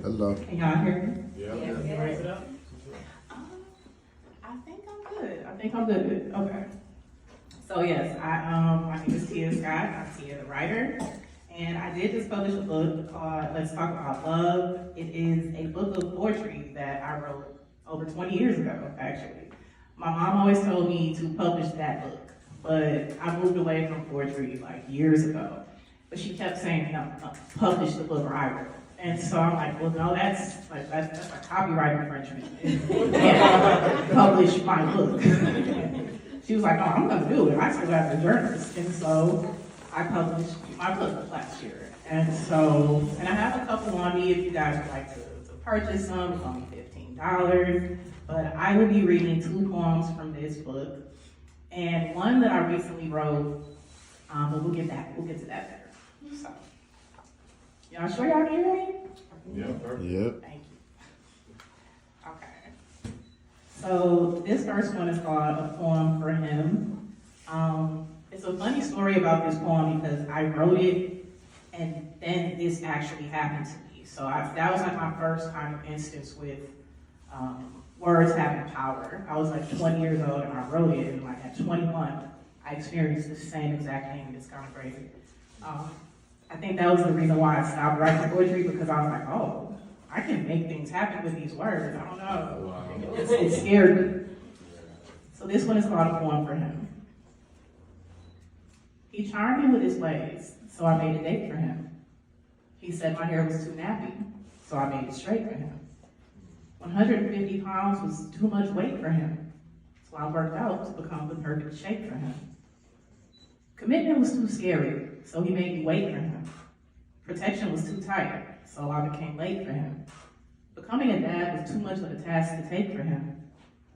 Hello. Can y'all hear me? Yeah. You raise it up? I think I'm good. I think I'm good. Okay. So yes, my name is Tia Scott. I'm Tia the writer. And I did just publish a book called Let's Talk About Love. It is a book of poetry that I wrote over 20 years ago, actually. My mom always told me to publish that book, but I moved away from poetry like years ago. But she kept saying, no, publish the book I wrote. And so I'm like, well, no, that's a copyright infringement. You can't publish my book. She was like, oh, I'm gonna do it. I still have the journals. And so I published my book last year. And I have a couple on me if you guys would like to purchase some. It's only $15. But I will be reading 2 poems from this book. And one that I recently wrote, but we'll get to that later. So, y'all sure y'all can hear me? Yeah, perfect. Yep. Thank you. Okay. So this first one is called A Poem for Him. It's a funny story about this poem because I wrote it and then this actually happened to me. So that was like my first kind of instance with words having power. I was like 20 years old and I wrote it, and like at 21, I experienced the same exact thing. It's kind of crazy. I think that was the reason why I stopped writing poetry, because I was like, oh, I can make things happen with these words. I don't know. Wow. It scared me. So this one is called A Poem for Him. He charmed me with his ways, so I made a date for him. He said my hair was too nappy, so I made it straight for him. 150 pounds was too much weight for him, so I worked out to become the perfect shape for him. Commitment was too scary, so he made me wait for him. Protection was too tight, so I became late for him. Becoming a dad was too much of a task to take for him,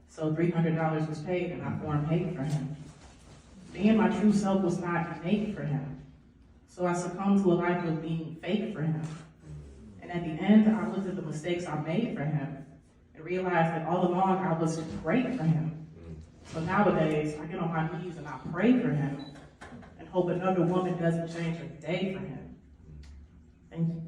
so $300 was paid and I formed hate for him. Being my true self was not innate for him, so I succumbed to a life of being fake for him. And at the end, I looked at the mistakes I made for him and realized that all along I was great for him. So nowadays, I get on my knees and I pray for him and hope another woman doesn't change her day for him. Thank you.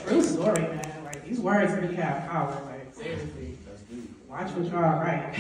True story, man. Like, these words really have power. Like, seriously. Watch what y'all write.